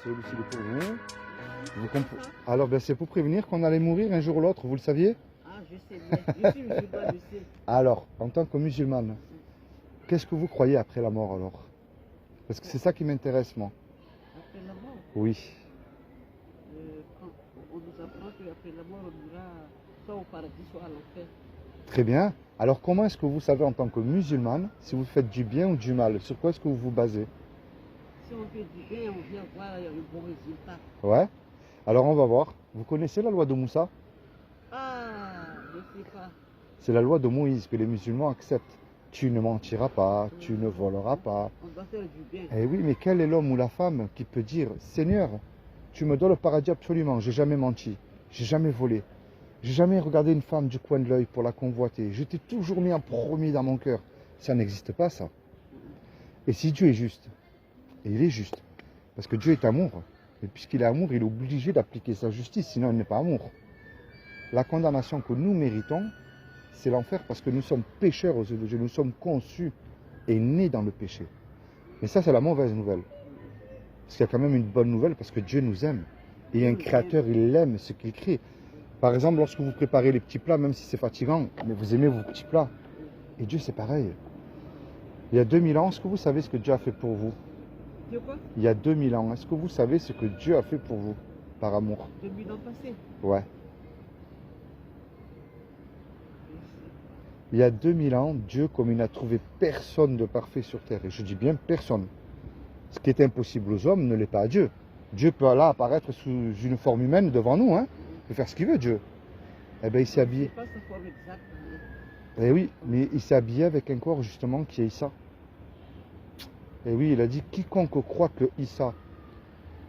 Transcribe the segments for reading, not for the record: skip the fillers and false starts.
Celui-ci est pour vous. Alors, ben, c'est pour prévenir qu'on allait mourir un jour ou l'autre, vous le saviez? Ah, je sais bien. Je suis musulmane, je sais. Alors, en tant que musulmane, qu'est-ce que vous croyez après la mort alors? Parce que c'est ça qui m'intéresse, moi. Après la mort, Oui. quand on nous apprend qu'après la mort, on ira soit au paradis, soit à l'enfer. Très bien. Alors, comment est-ce que vous savez en tant que musulmane si vous faites du bien ou du mal? Sur quoi est-ce que vous vous basez? Si on fait du bien, on vient voir un bon résultat. Ouais. Alors, on va voir. Vous connaissez la loi de Moussa? Ah, je ne sais pas. C'est la loi de Moïse que les musulmans acceptent. Tu ne mentiras pas, tu ne voleras pas. On doit faire du bien. Eh oui, mais quel est l'homme ou la femme qui peut dire, Seigneur, tu me dois le paradis absolument, j'ai jamais menti, j'ai jamais volé, j'ai jamais regardé une femme du coin de l'œil pour la convoiter, je t'ai toujours mis un premier dans mon cœur. Ça n'existe pas, ça. Et si Dieu est juste, et il est juste, parce que Dieu est amour, et puisqu'il est amour, il est obligé d'appliquer sa justice, sinon il n'est pas amour. La condamnation que nous méritons, c'est l'enfer parce que nous sommes pécheurs aux yeux de Dieu, nous sommes conçus et nés dans le péché. Mais ça, c'est la mauvaise nouvelle. Parce qu'il y a quand même une bonne nouvelle, parce que Dieu nous aime. Et un créateur, il aime ce qu'il crée. Par exemple, lorsque vous préparez les petits plats, même si c'est fatigant, mais vous aimez vos petits plats. Et Dieu, c'est pareil. Il y a 2000 ans, est-ce que vous savez ce que Dieu a fait pour vous? De quoi? Il y a 2000 ans, est-ce que vous savez ce que Dieu a fait pour vous, par amour? 2000 ans passés. Ouais. Il y a 2000 ans, Dieu, comme il n'a trouvé personne de parfait sur terre, et je dis bien personne, ce qui est impossible aux hommes ne l'est pas à Dieu. Dieu peut là apparaître sous une forme humaine devant nous, hein. Il peut faire ce qu'il veut, Dieu. Eh bien, il s'est habillé. Je ne sais pas sa forme exacte. Eh oui, mais il s'est habillé avec un corps justement qui est Issa. Eh oui, il a dit, quiconque croit que Issa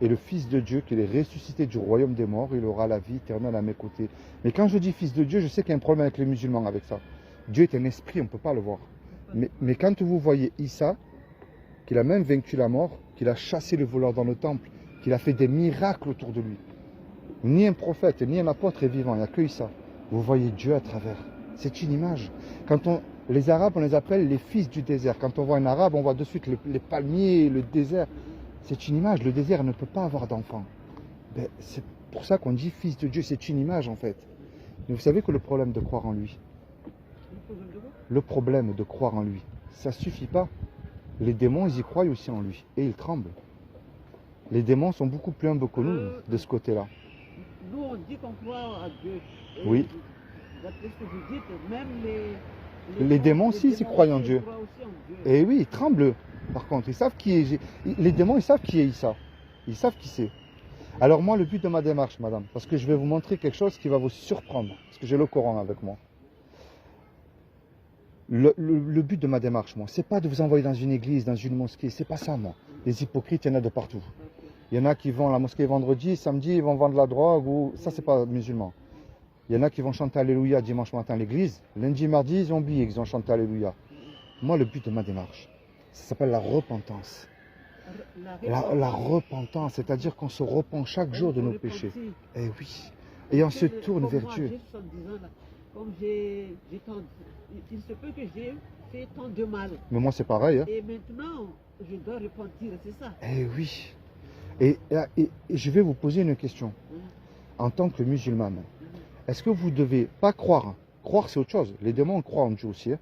est le Fils de Dieu, qu'il est ressuscité du royaume des morts, il aura la vie éternelle à mes côtés. Mais quand je dis Fils de Dieu, je sais qu'il y a un problème avec les musulmans avec ça. Dieu est un esprit, on ne peut pas le voir. Mais quand vous voyez Issa, qu'il a même vaincu la mort, qu'il a chassé le voleur dans le temple, qu'il a fait des miracles autour de lui. Ni un prophète, ni un apôtre est vivant, il n'y a que Issa. Vous voyez Dieu à travers. C'est une image. Les Arabes, on les appelle les fils du désert. Quand on voit un Arabe, on voit de suite les palmiers, le désert. C'est une image. Le désert ne peut pas avoir d'enfant. Ben, c'est pour ça qu'on dit fils de Dieu. C'est une image en fait. Mais vous savez que le problème de croire en lui, le problème de croire en lui, ça ne suffit pas. Les démons, ils y croient aussi en lui. Et ils tremblent. Les démons sont beaucoup plus humbles que nous de ce côté-là. Nous, on dit qu'on croit à Dieu. Et Oui. d'après ce que vous dites, même Les démons aussi, ils croient en Dieu. Et oui, ils tremblent. Par contre, ils savent qui est. Les démons, ils savent qui est Issa. Ils savent qui c'est. Alors moi, le but de ma démarche, madame, parce que je vais vous montrer quelque chose qui va vous surprendre, parce que j'ai le Coran avec moi. Le but de ma démarche, moi, c'est pas de vous envoyer dans une église, dans une mosquée, c'est pas ça, moi. Les hypocrites, il y en a de partout. Il y en a qui vont à la mosquée vendredi, samedi, ils vont vendre la drogue, ou ça, c'est pas musulman. Il y en a qui vont chanter Alléluia dimanche matin à l'église. Lundi, mardi, ils ont oublié qu'ils ont chanté Alléluia. Moi, le but de ma démarche, ça s'appelle la repentance. La repentance, c'est-à-dire qu'on se repent chaque jour de nos péchés. Eh oui. Et on se tourne vers Dieu. Comme il se peut que j'ai fait tant de mal. Mais moi, c'est pareil. Hein. Et maintenant, je dois repentir, c'est ça. Eh oui. Et je vais vous poser une question. En tant que musulmane, est-ce que vous devez pas croire? Croire, c'est autre chose. Les démons croient en Dieu aussi. Hein.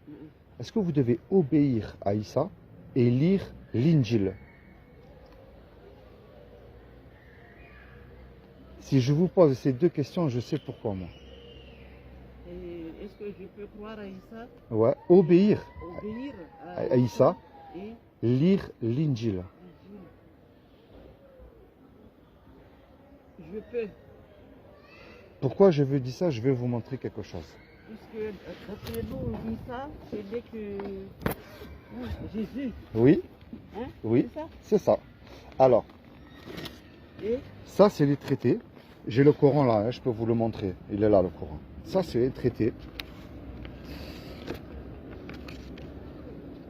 Est-ce que vous devez obéir à Issa et lire l'Injil? Si je vous pose ces deux questions, je sais pourquoi moi. Est-ce que je peux croire à Issa? Ouais, obéir à Issa, et lire l'Injil. Je peux. Pourquoi je veux dire ça? Je vais vous montrer quelque chose. Puisque d'après nous, Issa, ce n'est que Jésus. Oui, Hein? oui, C'est ça? c'est ça. Alors, Et ça c'est les traités. J'ai le Coran là, hein, je peux vous le montrer. Il est là le Coran. Ça c'est les traités.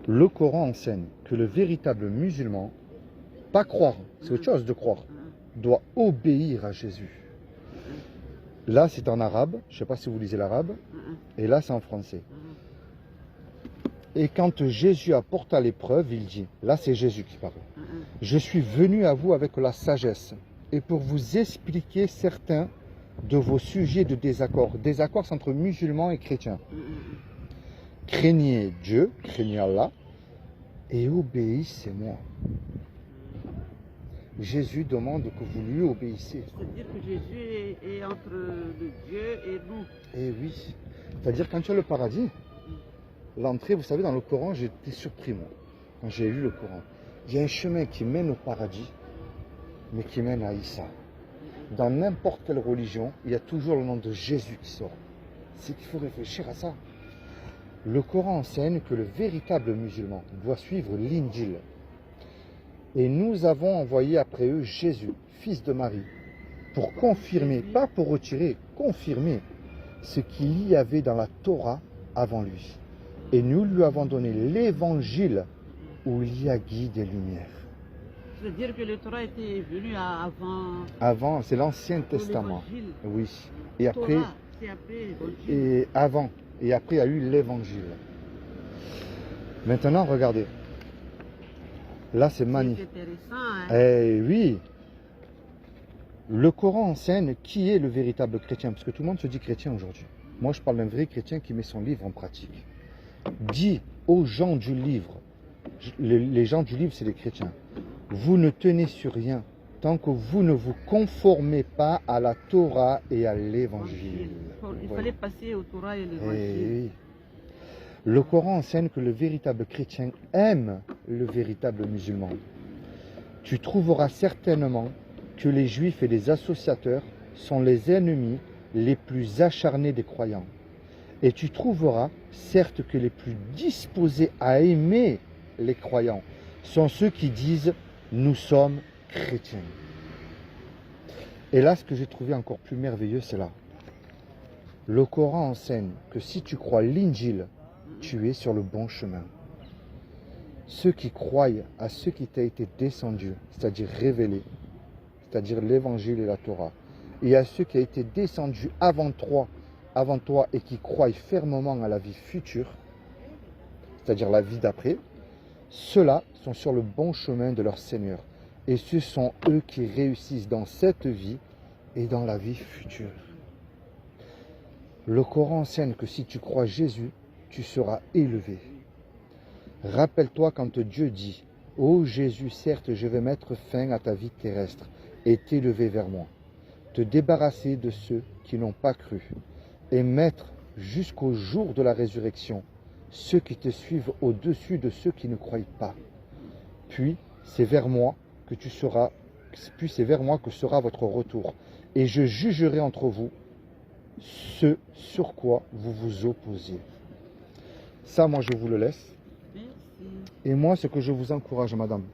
Le Coran enseigne que le véritable musulman, pas croire, c'est autre chose de croire, doit obéir à Jésus. Là c'est en arabe, je ne sais pas si vous lisez l'arabe, et là c'est en français. Et quand Jésus apporta l'épreuve, il dit, là c'est Jésus qui parle, je suis venu à vous avec la sagesse et pour vous expliquer certains de vos sujets de désaccord. Désaccord, c'est entre musulmans et chrétiens. Craignez Dieu, craignez Allah et obéissez-moi. Jésus demande que vous lui obéissez. C'est-à-dire que Jésus est entre le Dieu et nous. Eh oui. C'est-à-dire quand tu as le paradis, l'entrée, vous savez, dans le Coran, j'étais surpris moi, quand j'ai lu le Coran. Il y a un chemin qui mène au paradis, mais qui mène à Issa. Dans n'importe quelle religion, il y a toujours le nom de Jésus qui sort. C'est qu'il faut réfléchir à ça. Le Coran enseigne que le véritable musulman doit suivre l'Injil. Et nous avons envoyé après eux Jésus, fils de Marie, pour confirmer, pas pour retirer, confirmer ce qu'il y avait dans la Torah avant lui. Et nous lui avons donné l'évangile où il y a guide et lumière. C'est-à-dire que le Torah était venu avant. Avant, c'est l'Ancien Testament. L'évangile. Oui. Et après, Torah, c'est après l'évangile. et avant, et après il y a eu l'évangile. Maintenant, regardez. Là, c'est magnifique. C'est intéressant, hein? Eh oui. Le Coran enseigne qui est le véritable chrétien, parce que tout le monde se dit chrétien aujourd'hui. Moi, je parle d'un vrai chrétien qui met son livre en pratique. Dit aux gens du livre, les gens du livre, c'est les chrétiens, vous ne tenez sur rien tant que vous ne vous conformez pas à la Torah et à l'évangile. Il Voilà. fallait passer au Torah et Eh l'évangile. oui. Le Coran enseigne que le véritable chrétien aime le véritable musulman. Tu trouveras certainement que les juifs et les associateurs sont les ennemis les plus acharnés des croyants. Et tu trouveras certes que les plus disposés à aimer les croyants sont ceux qui disent « nous sommes chrétiens ». Et là, ce que j'ai trouvé encore plus merveilleux, c'est là. Le Coran enseigne que si tu crois l'Injil, tu es sur le bon chemin. Ceux qui croient à ce qui t'a été descendu, c'est-à-dire révélé, c'est-à-dire l'évangile et la Torah, et à ceux qui a été descendu avant toi et qui croient fermement à la vie future, c'est-à-dire la vie d'après, ceux-là sont sur le bon chemin de leur Seigneur. Et ce sont eux qui réussissent dans cette vie et dans la vie future. Le Coran enseigne que si tu crois Jésus, tu seras élevé. Rappelle-toi quand Dieu dit « Ô Jésus, certes, je vais mettre fin à ta vie terrestre et t'élever vers moi, te débarrasser de ceux qui n'ont pas cru et mettre jusqu'au jour de la résurrection ceux qui te suivent au-dessus de ceux qui ne croient pas. Puis c'est vers moi que sera votre retour et je jugerai entre vous ce sur quoi vous vous opposiez. » Ça, moi, je vous le laisse. Merci. Et moi, ce que je vous encourage, madame,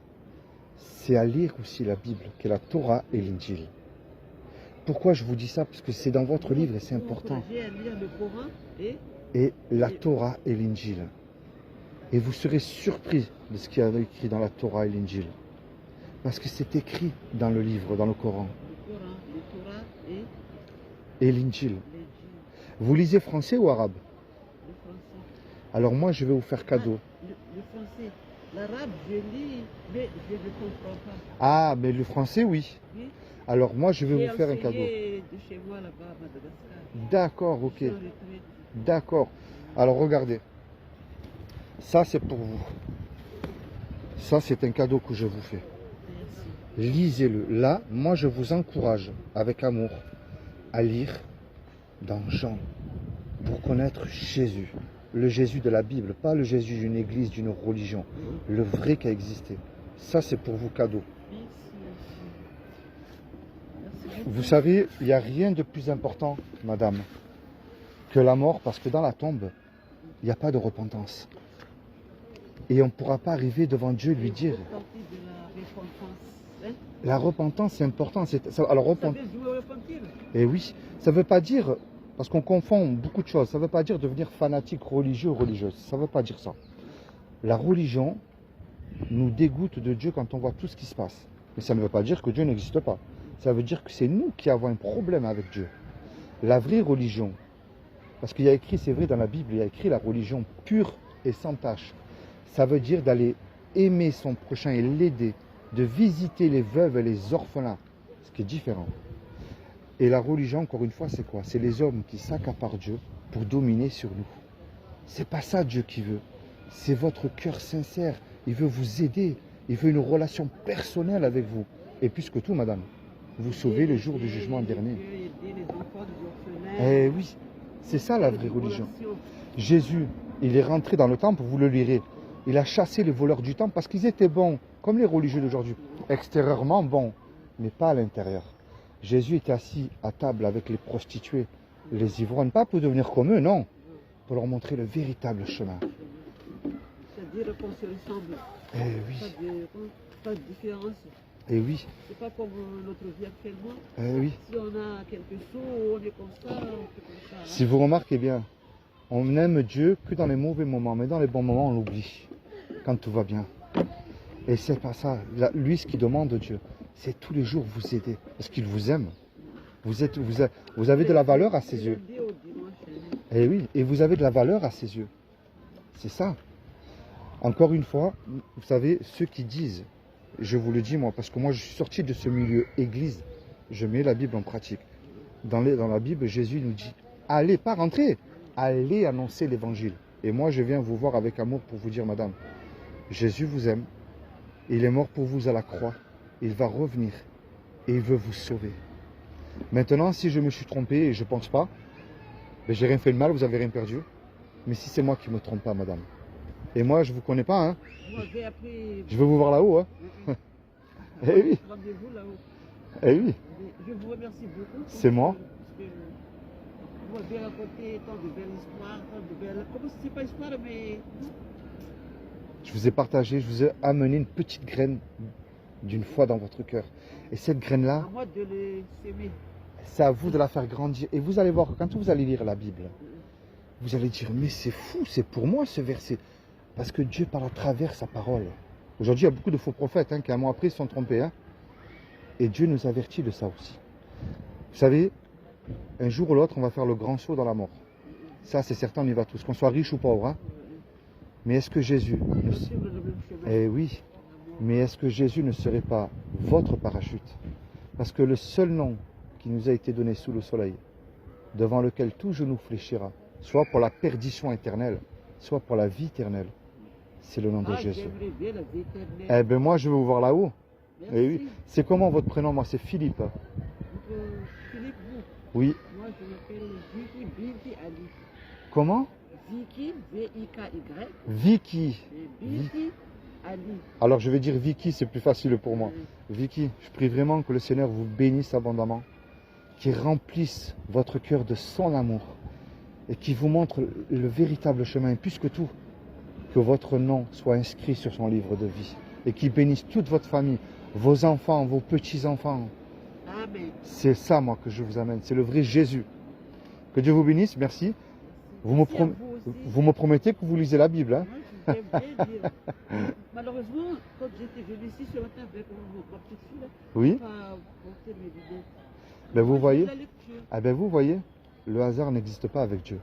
c'est à lire aussi la Bible, qui est la Torah et l'Injil. Pourquoi je vous dis ça? Parce que c'est dans votre livre et c'est important. Vous encouragez à lire le Coran Et la Torah et l'Injil. Et vous serez surpris de ce qu'il y a écrit dans la Torah et l'Injil. Parce que c'est écrit dans le livre, dans le Coran. le Torah Et l'Injil. l'Injil, Vous lisez français ou arabe? le français. Alors moi, je vais vous faire cadeau. Le français. L'arabe, je lis, mais je ne comprends pas. Ah, mais le français, oui. Oui. Alors moi, je vais J'ai vous faire un cadeau. enseigné de chez moi là-bas à Madagascar. D'accord, Je ok. suis en retraite. D'accord. Alors regardez. Ça, c'est pour vous. Ça, c'est un cadeau que je vous fais. Merci. Lisez-le. Là, moi, je vous encourage, avec amour, à lire dans Jean, pour connaître Jésus. Le Jésus de la Bible, pas le Jésus d'une église, d'une religion. Le vrai qui a existé. Ça, c'est pour vous cadeau. Merci. Merci beaucoup. Vous savez, il n'y a rien de plus important, madame, que la mort, parce que dans la tombe, il n'y a pas de repentance. Et on ne pourra pas arriver devant Dieu et lui dire, Il faut tenter de la repentance. Hein? la repentance, c'est important. Alors, Vous savez, je veux repentir. Et oui, ça ne veut pas dire, parce qu'on confond beaucoup de choses, ça ne veut pas dire devenir fanatique religieux ou religieuse. Ça ne veut pas dire ça. La religion nous dégoûte de Dieu quand on voit tout ce qui se passe. Mais ça ne veut pas dire que Dieu n'existe pas. Ça veut dire que c'est nous qui avons un problème avec Dieu. La vraie religion, parce qu'il y a écrit, c'est vrai dans la Bible, il y a écrit la religion pure et sans tache. Ça veut dire d'aller aimer son prochain et l'aider, de visiter les veuves et les orphelins, ce qui est différent. Et la religion, encore une fois, c'est quoi? C'est les hommes qui s'accaparent Dieu pour dominer sur nous. C'est pas ça Dieu qui veut. C'est votre cœur sincère. Il veut vous aider. Il veut une relation personnelle avec vous. Et plus que tout, madame, vous sauvez le jour du jugement dernier. Eh oui, c'est ça la vraie religion. Jésus, il est rentré dans le temple, vous le lirez. Il a chassé les voleurs du temple parce qu'ils étaient bons, comme les religieux d'aujourd'hui. Extérieurement bons, mais pas à l'intérieur. Jésus était assis à table avec les prostituées, les ivrognes, pas pour devenir comme eux, non. Pour leur montrer le véritable chemin. C'est-à-dire qu'on se ressemble. Eh oui. Pas de différence. Eh oui. C'est pas comme notre vie actuellement. Eh oui. Si on a quelque chose, on est comme ça, on fait comme ça. Hein. Si vous remarquez bien, on aime Dieu que dans les mauvais moments, mais dans les bons moments, on l'oublie. Quand tout va bien. Et c'est pas ça. Lui, ce qu'il demande de Dieu, c'est tous les jours vous aider. Parce qu'il vous aime. Vous avez de la valeur à ses yeux. Eh oui, et vous avez de la valeur à ses yeux. C'est ça. Encore une fois, vous savez, ceux qui disent, je vous le dis moi, parce que moi je suis sorti de ce milieu église, je mets la Bible en pratique. Dans la Bible, Jésus nous dit, allez, pas rentrer, allez annoncer l'évangile. Et moi je viens vous voir avec amour pour vous dire, madame, Jésus vous aime, il est mort pour vous à la croix, il va revenir et il veut vous sauver. Maintenant, si je me suis trompé, et je ne pense pas, ben, j'ai rien fait de mal, vous n'avez rien perdu. Mais si c'est moi qui ne me trompe pas, madame. Et moi, je ne vous connais pas, hein. Je veux vous voir là-haut, hein. Eh oui. Rendez-vous là-haut. Eh oui. Je vous remercie beaucoup. C'est moi. Vous m'avez raconté tant de belles histoires, tant de belles... Comment c'est pas histoire, mais... Je vous ai partagé, je vous ai amené une petite graine d'une foi dans votre cœur. Et cette graine-là, à moi de les s'aimer. C'est à vous de la faire grandir. Et vous allez voir, quand vous allez lire la Bible, vous allez dire, mais c'est fou, c'est pour moi ce verset. Parce que Dieu parle à travers sa parole. Aujourd'hui, il y a beaucoup de faux prophètes qui, un mois après, se sont trompés. Hein. Et Dieu nous avertit de ça aussi. Vous savez, un jour ou l'autre, on va faire le grand saut dans la mort. Ça, c'est certain, on y va tous, qu'on soit riche ou pauvre. Hein. Mais est-ce que Jésus... Eh oui, mais est-ce que Jésus ne serait pas votre parachute? Parce que le seul nom qui nous a été donné sous le soleil, devant lequel tout genou fléchira, soit pour la perdition éternelle, soit pour la vie éternelle, c'est le nom de Jésus. Eh bien moi je vais vous voir là-haut. Eh oui. C'est comment votre prénom? Moi c'est Philippe. Philippe, vous? Oui. Moi je m'appelle Vicky Binti Ali. Comment? Vicky, V-I-K-Y. Vicky. Binti Ali. Alors je vais dire Vicky, c'est plus facile pour moi. Vicky, je prie vraiment que le Seigneur vous bénisse abondamment, qu'il remplisse votre cœur de son amour et qu'il vous montre le véritable chemin, et plus que tout, que votre nom soit inscrit sur son livre de vie et qu'il bénisse toute votre famille, vos enfants, vos petits-enfants. Amen. C'est ça, moi, que je vous amène. C'est le vrai Jésus. Que Dieu vous bénisse, merci. Vous me promettez que vous lisez la Bible. Hein? Moi, je bien dire. Malheureusement, quand j'étais venue ici ce matin avec ma petite fille, là, Oui. pas porter mes lunettes. Ben vous Moi, voyez, la lecture. ah ben vous voyez, le hasard n'existe pas avec Dieu.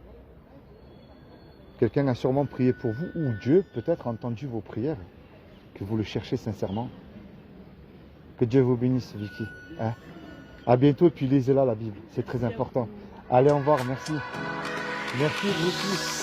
Quelqu'un a sûrement prié pour vous, ou Dieu peut-être a entendu vos prières, que vous le cherchez sincèrement. Que Dieu vous bénisse, Vicky. Hein? À bientôt, et puis lisez-la la Bible, c'est très important. Allez, au revoir, merci. Merci beaucoup.